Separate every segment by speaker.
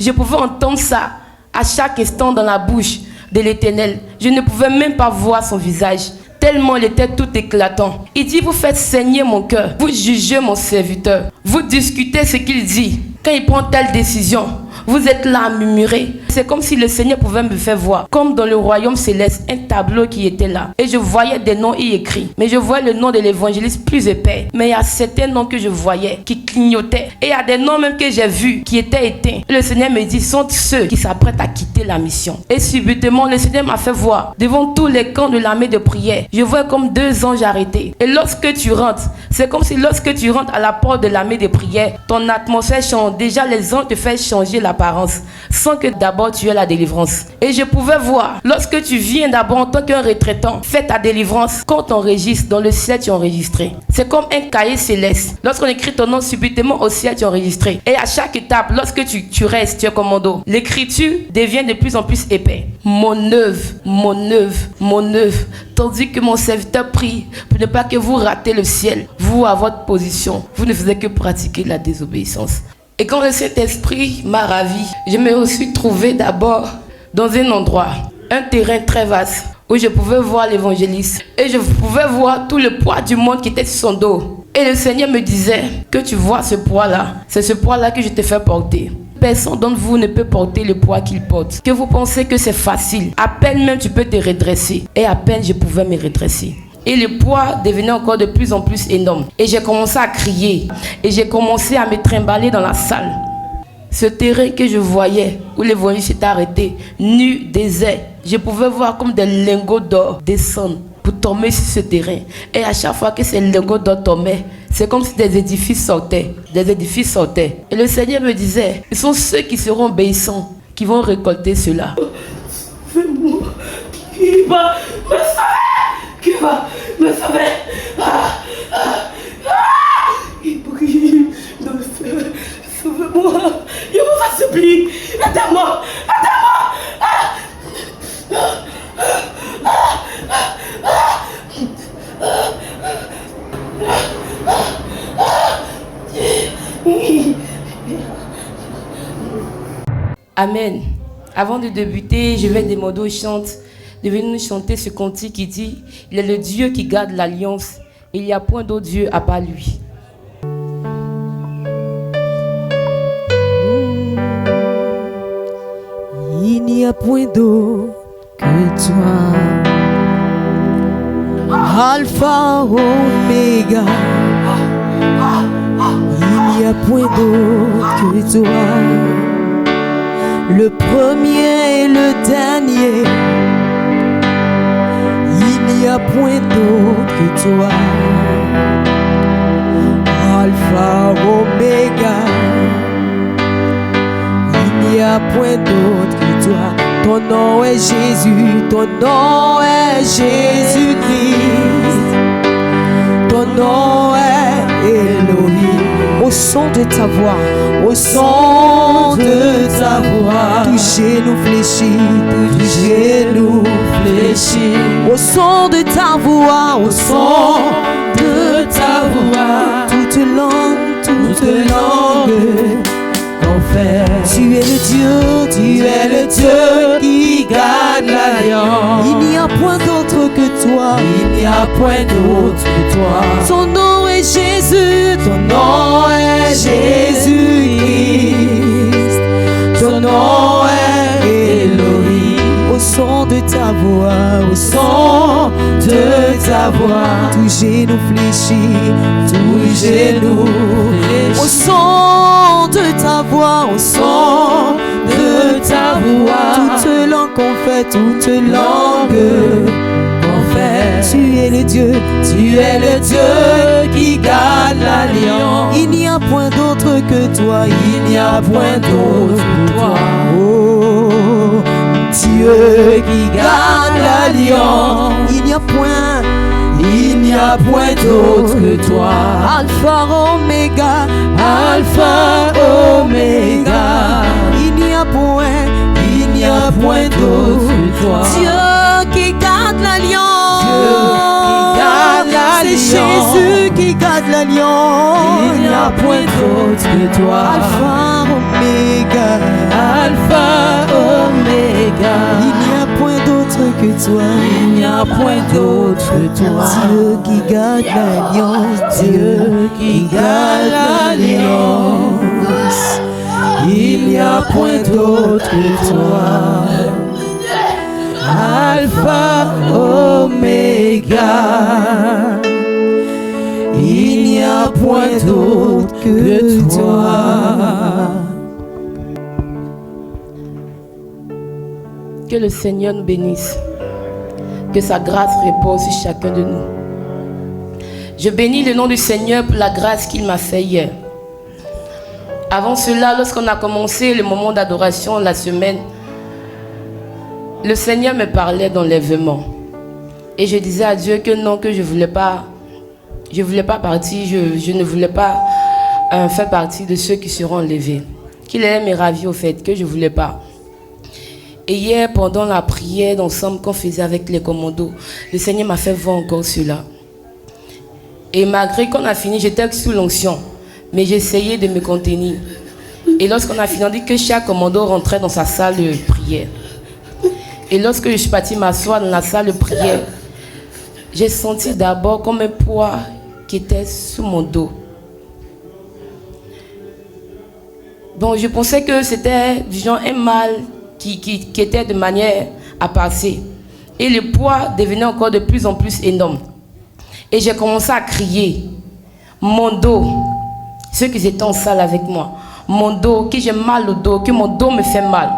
Speaker 1: Je pouvais entendre ça à chaque instant dans la bouche de l'Éternel. Je ne pouvais même pas voir son visage, tellement il était tout éclatant. Il dit, vous faites saigner mon cœur, vous jugez mon serviteur, vous discutez ce qu'il dit. Quand il prend telle décision, vous êtes là à murmurer. C'est comme si le Seigneur pouvait me faire voir, comme dans le royaume céleste, un tableau qui était là. Et je voyais des noms y écrits. Mais je voyais le nom de l'évangéliste plus épais. Mais il y a certains noms que je voyais qui clignotaient. Et il y a des noms même que j'ai vus qui étaient éteints. Et le Seigneur me dit, sont ceux qui s'apprêtent à quitter la mission. Et subitement, le Seigneur m'a fait voir, devant tous les camps de l'armée de prière, je vois comme 2 anges arrêtés. Et lorsque tu rentres, c'est comme si lorsque tu rentres à la porte de l'armée de prière, ton atmosphère change. Déjà, les anges te font changer l'apparence, sans que d'abord tu aies la délivrance. Et je pouvais voir, lorsque tu viens d'abord en tant qu'un retraitant, fais ta délivrance, quand on enregistre, dans le ciel tu es enregistré. C'est comme un cahier céleste. Lorsqu'on écrit ton nom subitement au ciel, tu es enregistré. Et à chaque étape, lorsque tu restes, tu es commando. L'écriture devient de plus en plus épais. Mon œuvre, mon œuvre, mon œuvre. Tandis que mon serviteur prie pour ne pas que vous ratez le ciel. Vous, à votre position, vous ne faisiez que pratiquer la désobéissance. Et quand le Saint-Esprit m'a ravi, je me suis trouvé d'abord dans un endroit, un terrain très vaste, où je pouvais voir l'évangéliste. Et je pouvais voir tout le poids du monde qui était sur son dos. Et le Seigneur me disait, que tu vois ce poids-là, c'est ce poids-là que je te fais porter. Personne d'entre vous ne peut porter le poids qu'il porte. Que vous pensez que c'est facile. À peine même tu peux te redresser. Et à peine je pouvais me redresser. Et le poids devenait encore de plus en plus énorme. Et j'ai commencé à crier. Et j'ai commencé à me trimballer dans la salle. Ce terrain que je voyais, où l'évangile s'était arrêté, nu, désert, je pouvais voir comme des lingots d'or descendre pour tomber sur ce terrain. Et à chaque fois que ces lingots d'or tombaient, c'est comme si des édifices sortaient. Des édifices sortaient. Et le Seigneur me disait, ce sont ceux qui seront obéissants qui vont récolter cela. Fais-moi, qui va me sauver, qui va me sauver. Il prie, sauve-moi, je vous supplie, aidez-moi, Amen. Avant de débuter, je vais demander aux chantes de venir nous chanter ce cantique qui dit « Il est le Dieu qui garde l'alliance, et il n'y a point d'autre Dieu à part lui. »
Speaker 2: Il n'y a point d'autre que toi, Alpha, Oméga. Il n'y a point d'autre que toi, le premier et le dernier. Il n'y a point d'autre que toi, Alpha, Oméga. Il n'y a point d'autre que toi. Ton nom est Jésus, ton nom est Jésus-Christ. Ton nom est Elohim. Au son de ta voix, au son de ta voix, tout genou fléchit, tout genou fléchit. Au son de ta voix, au son de ta voix, toute langue confesse. Tu es le Dieu qui garde l'alliance. Il n'y a point d'autre que toi, il n'y a point d'autre que toi. Ton nom est Jésus, ton nom est Jésus-Christ. Ton nom est Elohim. Au son de ta voix, au son de ta voix, tout genou fléchit, tout genou fléchit. Au son de ta voix, au son de ta voix, toute langue confesse, toute langue confesse. Tu es le Dieu qui garde l'alliance. Il n'y a point d'autre que toi, il n'y a point d'autre que toi. Oh, Dieu qui garde l'alliance. Il n'y a point d'autre que toi. Alpha, Oméga, Alpha, Oméga. Il n'y a point d'autre que toi. Dieu qui garde l'alliance. C'est Jésus qui garde l'alliance. Il n'y a point d'autre que toi. Alpha, Oméga. Oméga,
Speaker 3: Alpha, Oméga.
Speaker 2: Il n'y a point d'autre que toi.
Speaker 3: Il n'y a point d'autre que toi.
Speaker 2: Dieu qui garde l'alliance, Dieu qui garde l'alliance. Il n'y a point d'autre que toi. Alpha, Oméga. Il n'y a point d'autre que toi.
Speaker 1: Que le Seigneur nous bénisse. Que sa grâce repose sur chacun de nous. Je bénis le nom du Seigneur pour la grâce qu'il m'a fait hier. Avant cela, lorsqu'on a commencé le moment d'adoration la semaine, le Seigneur me parlait d'enlèvement. Et je disais à Dieu que non, que je ne voulais pas partir, je ne voulais pas faire partie de ceux qui seront enlevés. Qu'il allait me ravir au fait, que je ne voulais pas. Et hier, pendant la prière d'ensemble qu'on faisait avec les commandos, le Seigneur m'a fait voir encore cela. Et malgré qu'on a fini, j'étais sous l'onction, mais j'essayais de me contenir. Et lorsqu'on a fini, on dit que chaque commando rentrait dans sa salle de prière. Et lorsque je suis partie m'asseoir dans la salle de prière, j'ai senti d'abord comme un poids qui était sous mon dos. Bon, je pensais que c'était du genre un mal qui était de manière à passer. Et le poids devenait encore de plus en plus énorme. Et j'ai commencé à crier. Mon dos, ceux qui étaient en salle avec moi, mon dos, que j'ai mal au dos, que mon dos me fait mal.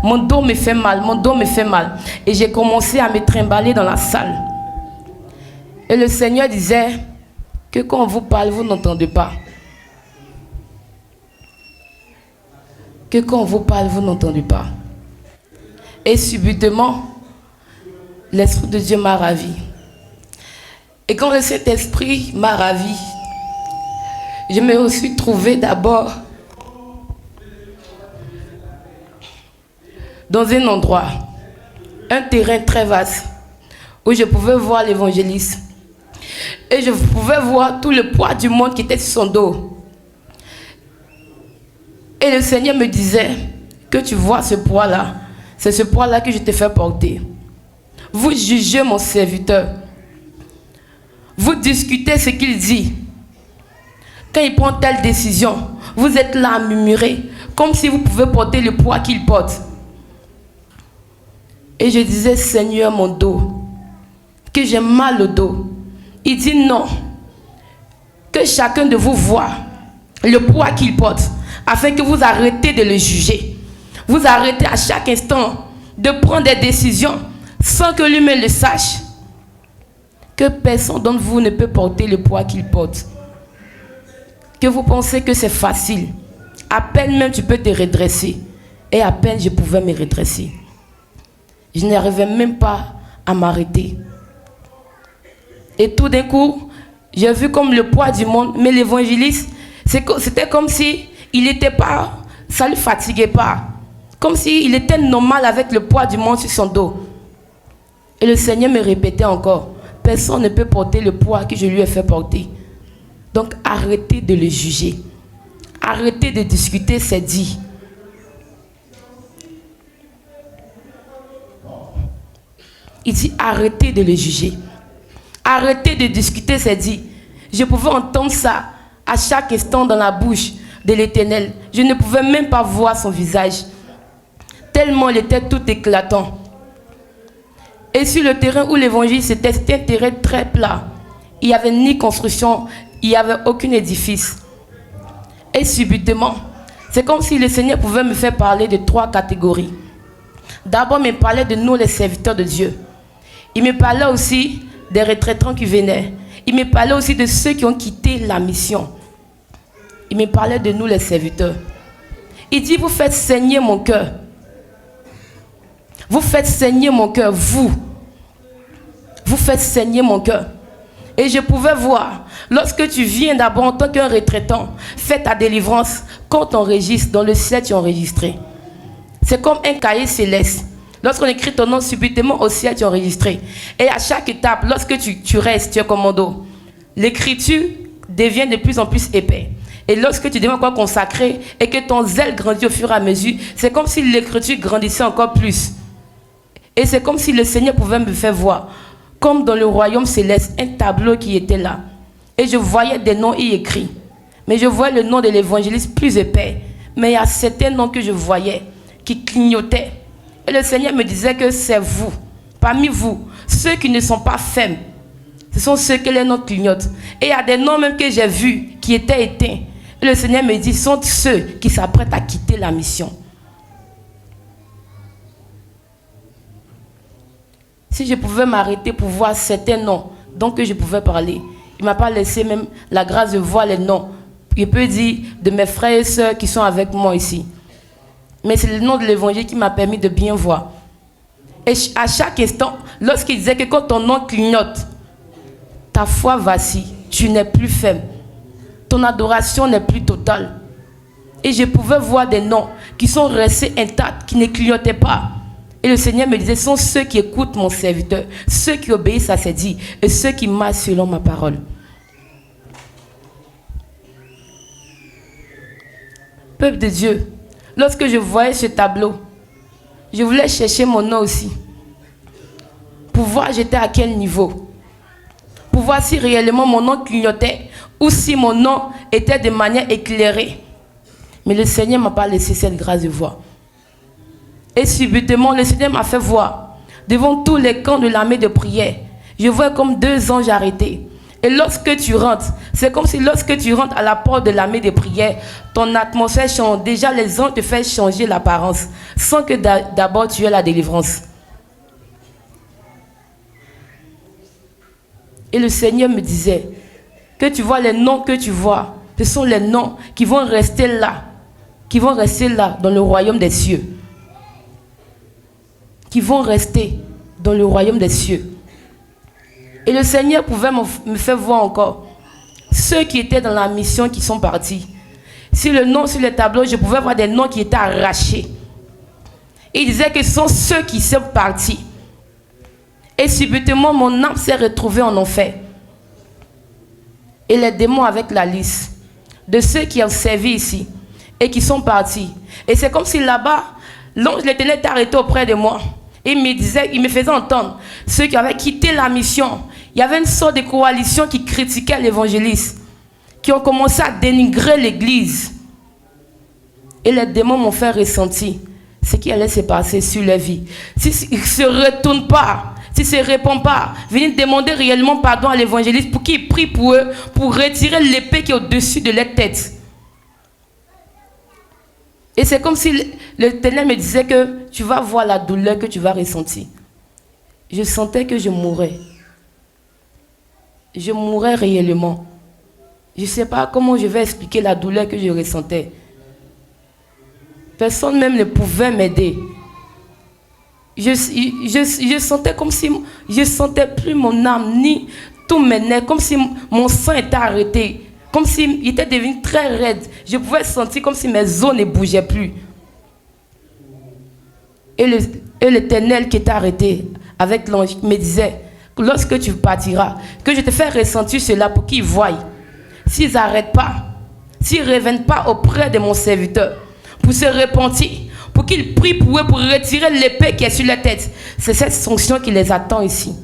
Speaker 1: Mon dos me fait mal, mon dos me fait mal. Et j'ai commencé à me trimballer dans la salle. Et le Seigneur disait que quand on vous parle, vous n'entendez pas. Que quand on vous parle, vous n'entendez pas. Et subitement, l'Esprit de Dieu m'a ravi. Et quand le Saint-Esprit m'a ravi, je me suis trouvée d'abord dans un endroit, un terrain très vaste, où je pouvais voir l'évangéliste. Et je pouvais voir tout le poids du monde qui était sur son dos. Et le Seigneur me disait que tu vois ce poids-là, c'est ce poids-là que je te fais porter. Vous jugez mon serviteur. Vous discutez ce qu'il dit. Quand il prend telle décision, vous êtes là à murmurer, comme si vous pouvez porter le poids qu'il porte. Et je disais, Seigneur, mon dos, que j'ai mal au dos. Il dit non, que chacun de vous voit le poids qu'il porte, afin que vous arrêtez de le juger. Vous arrêtez à chaque instant de prendre des décisions sans que lui-même le sache. Que personne d'entre vous ne peut porter le poids qu'il porte. Que vous pensez que c'est facile. À peine même tu peux te redresser. Et à peine je pouvais me redresser. Je n'arrivais même pas à m'arrêter. Et tout d'un coup, j'ai vu comme le poids du monde, mais l'évangéliste, c'était comme si il n'était pas, ça ne le fatiguait pas. Comme s'il était normal avec le poids du monde sur son dos. Et le Seigneur me répétait encore, personne ne peut porter le poids que je lui ai fait porter. Donc arrêtez de le juger. Arrêtez de discuter, c'est dit. Il dit arrêtez de le juger. Arrêtez de discuter, c'est dit. Je pouvais entendre ça à chaque instant dans la bouche de l'Éternel. Je ne pouvais même pas voir son visage. Tellement il était tout éclatant. Et sur le terrain où l'évangile c'était un terrain très plat. Il n'y avait ni construction, il n'y avait aucun édifice. Et subitement, c'est comme si le Seigneur pouvait me faire parler de 3 catégories. D'abord, il me parlait de nous, les serviteurs de Dieu. Il me parlait aussi des retraitants qui venaient. Il me parlait aussi de ceux qui ont quitté la mission. Il me parlait de nous, les serviteurs. Il dit, vous faites saigner mon cœur. Vous faites saigner mon cœur, vous. Vous faites saigner mon cœur. Et je pouvais voir, lorsque tu viens d'abord en tant qu'un retraitant, fais ta délivrance, quand on enregistre, dans le ciel tu es enregistré. C'est comme un cahier céleste. Lorsqu'on écrit ton nom, subitement au ciel tu es enregistré. Et à chaque étape, lorsque tu restes, tu es commando, l'écriture devient de plus en plus épais. Et lorsque tu deviens encore consacré et que ton zèle grandit au fur et à mesure, c'est comme si l'écriture grandissait encore plus. Et c'est comme si le Seigneur pouvait me faire voir, comme dans le royaume céleste, un tableau qui était là. Et je voyais des noms y écrits. Mais je voyais le nom de l'évangéliste plus épais. Mais il y a certains noms que je voyais qui clignotaient. Et le Seigneur me disait que c'est vous, parmi vous, ceux qui ne sont pas fermes. Ce sont ceux que les noms clignotent. Et il y a des noms même que j'ai vus qui étaient éteints. Et le Seigneur me dit, sont ceux qui s'apprêtent à quitter la mission. Si je pouvais m'arrêter pour voir certains noms dont je pouvais parler, il ne m'a pas laissé même la grâce de voir les noms. Je peux dire de mes frères et sœurs qui sont avec moi ici. Mais c'est le nom de l'évangile qui m'a permis de bien voir. Et à chaque instant, lorsqu'il disait que quand ton nom clignote, ta foi vacille, tu n'es plus ferme. Ton adoration n'est plus totale. Et je pouvais voir des noms qui sont restés intacts, qui ne clignotaient pas. Et le Seigneur me disait, ce sont ceux qui écoutent mon serviteur, ceux qui obéissent à ses dits et ceux qui marchent selon ma parole. Peuple de Dieu, lorsque je voyais ce tableau, je voulais chercher mon nom aussi. Pour voir j'étais à quel niveau. Pour voir si réellement mon nom clignotait ou si mon nom était de manière éclairée. Mais le Seigneur ne m'a pas laissé cette grâce de voir. Et subitement, le Seigneur m'a fait voir, devant tous les camps de l'armée de prière, je vois comme 2 anges arrêtés. Et lorsque tu rentres, c'est comme si lorsque tu rentres à la porte de l'armée de prière, ton atmosphère change. Déjà, les anges te font changer l'apparence, sans que d'abord tu aies la délivrance. Et le Seigneur me disait, que tu vois les noms que tu vois, ce sont les noms qui vont rester là dans le royaume des cieux. Qui vont rester dans le royaume des cieux. Et le Seigneur pouvait me faire voir encore ceux qui étaient dans la mission qui sont partis. Sur le nom, sur le tableau, je pouvais voir des noms qui étaient arrachés. Il disait que ce sont ceux qui sont partis. Et subitement, mon âme s'est retrouvée en enfer. Et les démons avec la liste de ceux qui ont servi ici et qui sont partis. Et c'est comme si là-bas, l'ange de l'Éternel était arrêté auprès de moi. Et il me faisait entendre ceux qui avaient quitté la mission. Il y avait une sorte de coalition qui critiquait l'évangéliste, qui ont commencé à dénigrer l'église. Et les démons m'ont fait ressentir ce qui allait se passer sur leur vie. S'ils ne se retournent pas, s'ils ne se répondent pas, venir demander réellement pardon à l'évangéliste pour qu'il prie pour eux, pour retirer l'épée qui est au-dessus de leur tête. Et c'est comme si l'Éternel me disait que tu vas voir la douleur que tu vas ressentir. Je sentais que je mourrais. Je mourrais réellement. Je ne sais pas comment je vais expliquer la douleur que je ressentais. Personne même ne pouvait m'aider. Je sentais comme si je ne sentais plus mon âme, ni tous mes nerfs, comme si mon sang était arrêté. Comme s'il était devenu très raide. Je pouvais sentir comme si mes os ne bougeaient plus. Et l'Éternel qui était arrêté avec l'ange me disait, lorsque tu partiras, que je te fais ressentir cela pour qu'ils voient. S'ils n'arrêtent pas, s'ils ne reviennent pas auprès de mon serviteur, pour se repentir, pour qu'ils prient pour eux, pour retirer l'épée qui est sur la tête. C'est cette sanction qui les attend ici.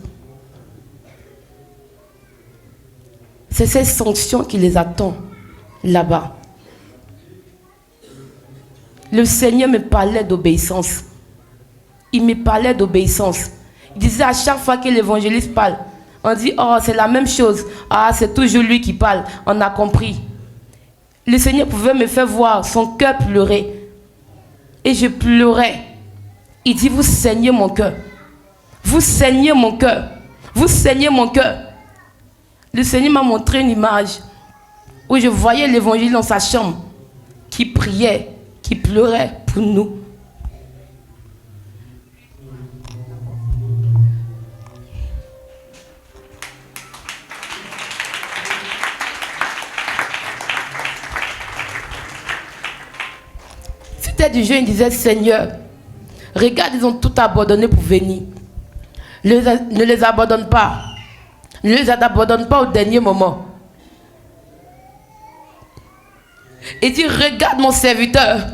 Speaker 1: C'est cette sanction qui les attend là-bas. Le Seigneur me parlait d'obéissance. Il me parlait d'obéissance. Il disait à chaque fois que l'évangéliste parle, on dit, oh, c'est la même chose. Ah, c'est toujours lui qui parle. On a compris. Le Seigneur pouvait me faire voir son cœur pleurer. Et je pleurais. Il dit, vous saignez mon cœur. Vous saignez mon cœur. Vous saignez mon cœur. Le Seigneur m'a montré une image où je voyais l'évangile dans sa chambre, qui priait, qui pleurait pour nous. C'était du jeu, il disait, Seigneur, regarde, ils ont tout abandonné pour venir. Ne les abandonne pas. Ne les abandonne pas au dernier moment. et dit, regarde mon serviteur.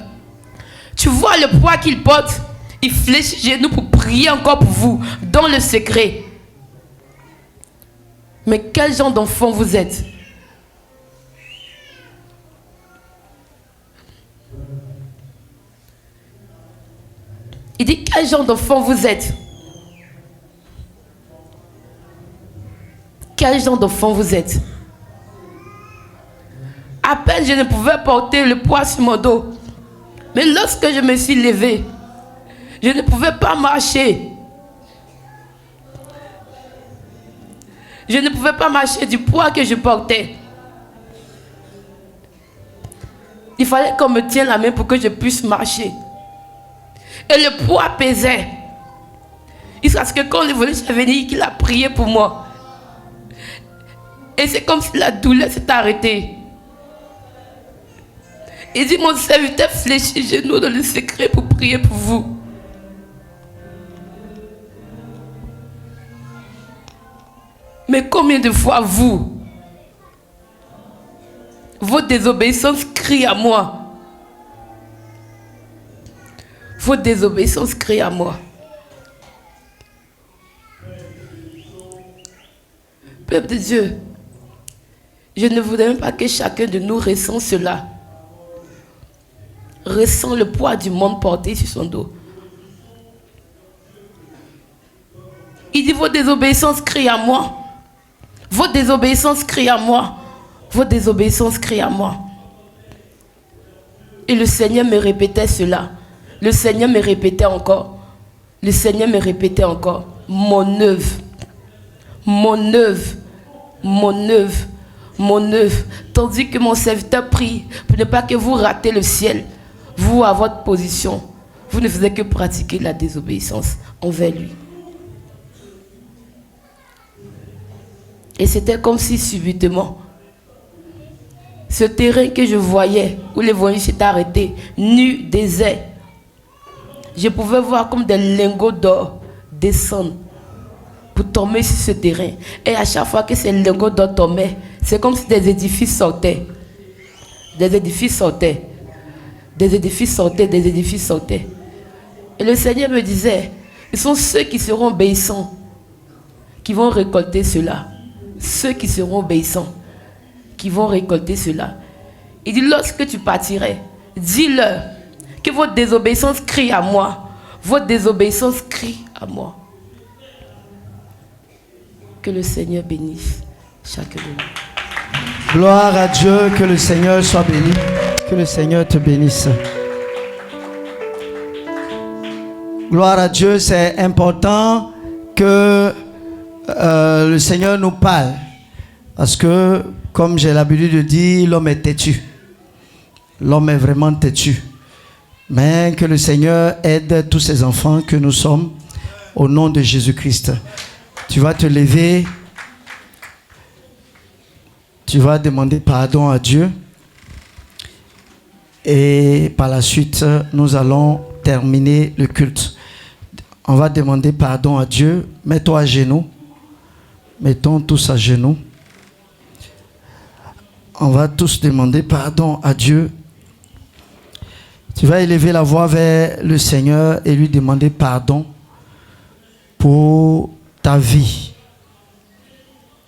Speaker 1: Tu vois le poids qu'il porte. Il fléchit les genoux pour prier encore pour vous, dans le secret. Mais quel genre d'enfant vous êtes? Il dit, quel genre d'enfant vous êtes? Quel genre d'enfant vous êtes? À peine je ne pouvais porter le poids sur mon dos. Mais lorsque je me suis levée, je ne pouvais pas marcher. Je ne pouvais pas marcher du poids que je portais. Il fallait qu'on me tienne la main pour que je puisse marcher. Et le poids pesait. Jusqu'à ce que quand le voleur est venu, qu'il a prié pour moi. Et c'est comme si la douleur s'est arrêtée. Il dit, mon serviteur fléchit les genoux dans le secret pour prier pour vous. Mais combien de fois vos désobéissances crient à moi? Vos désobéissances crient à moi. Peuple de Dieu, je ne voudrais même pas que chacun de nous ressent cela. Ressent le poids du monde porté sur son dos. Il dit, vos désobéissances crient à moi. Vos désobéissances crient à moi. Vos désobéissances crient à moi. Et le Seigneur me répétait cela. Le Seigneur me répétait encore. Le Seigneur me répétait encore. Mon œuvre. Mon œuvre. Mon œuvre. Mon œuvre. Tandis que mon serviteur prie pour ne pas que vous ratez le ciel. Vous, à votre position, vous ne faisiez que pratiquer la désobéissance envers lui. Et c'était comme si subitement, ce terrain que je voyais, où les voyants s'étaient arrêtés, nu, désert, je pouvais voir comme des lingots d'or descendre pour tomber sur ce terrain. Et à chaque fois que ces lingots d'or tombaient, c'est comme si des édifices sortaient. Des édifices sortaient. Des édifices sortaient, des édifices sortaient. Et le Seigneur me disait, ce sont ceux qui seront obéissants qui vont récolter cela. Ceux qui seront obéissants qui vont récolter cela. Il dit, lorsque tu partirais, dis-leur que votre désobéissance crie à moi. Votre désobéissance crie à moi. Que le Seigneur bénisse chacun de nous.
Speaker 2: Gloire à Dieu, que le Seigneur soit béni. Que le Seigneur te bénisse. Gloire à Dieu, c'est important que le Seigneur nous parle. Parce que, comme j'ai l'habitude de dire, l'homme est têtu. L'homme est vraiment têtu. Mais que le Seigneur aide tous ses enfants que nous sommes au nom de Jésus-Christ. Tu vas te lever. Tu vas demander pardon à Dieu. Et par la suite, nous allons terminer le culte. On va demander pardon à Dieu. Mets-toi à genoux. Mettons tous à genoux. On va tous demander pardon à Dieu. Tu vas élever la voix vers le Seigneur et lui demander pardon pour ta vie.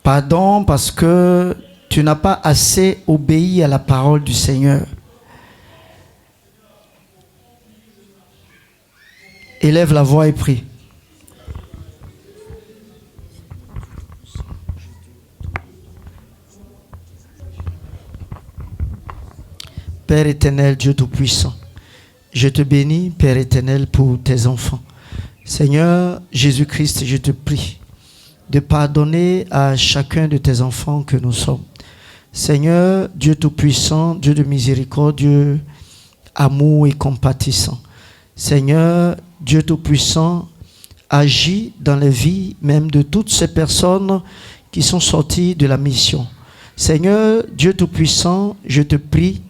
Speaker 2: Pardon parce que tu n'as pas assez obéi à la parole du Seigneur. Élève la voix et prie. Père éternel, Dieu Tout-Puissant, je te bénis, Père éternel, pour tes enfants. Seigneur Jésus-Christ, je te prie de pardonner à chacun de tes enfants que nous sommes. Seigneur, Dieu Tout-Puissant, Dieu de miséricorde, Dieu amour et compatissant. Seigneur, Dieu Tout-Puissant, agis dans les vies même de toutes ces personnes qui sont sorties de la mission. Seigneur, Dieu Tout-Puissant, je te prie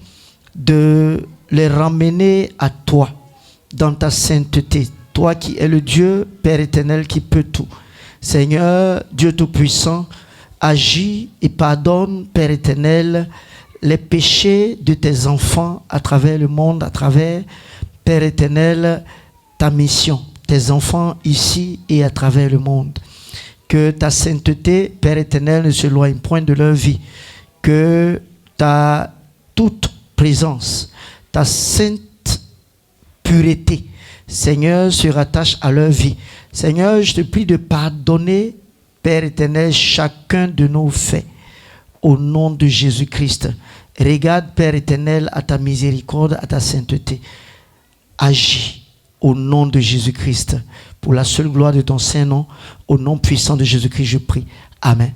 Speaker 2: de les ramener à toi, dans ta sainteté. Toi qui es le Dieu, Père éternel, qui peut tout. Seigneur, Dieu Tout-Puissant, agis et pardonne, Père éternel,
Speaker 4: les péchés de tes enfants à travers le monde, à travers, Père éternel, ta mission, tes enfants ici et à travers le monde. Que ta sainteté, Père éternel, ne s'éloigne point de leur vie. Que ta toute présence, ta sainte pureté, Seigneur, se rattache à leur vie. Seigneur, je te prie de pardonner, Père éternel, chacun de nos faits. Au nom de Jésus-Christ. Regarde, Père éternel, à ta miséricorde, à ta sainteté. Agis au nom de Jésus-Christ. Pour la seule gloire de ton Saint-Nom, au nom puissant de Jésus-Christ, je prie. Amen.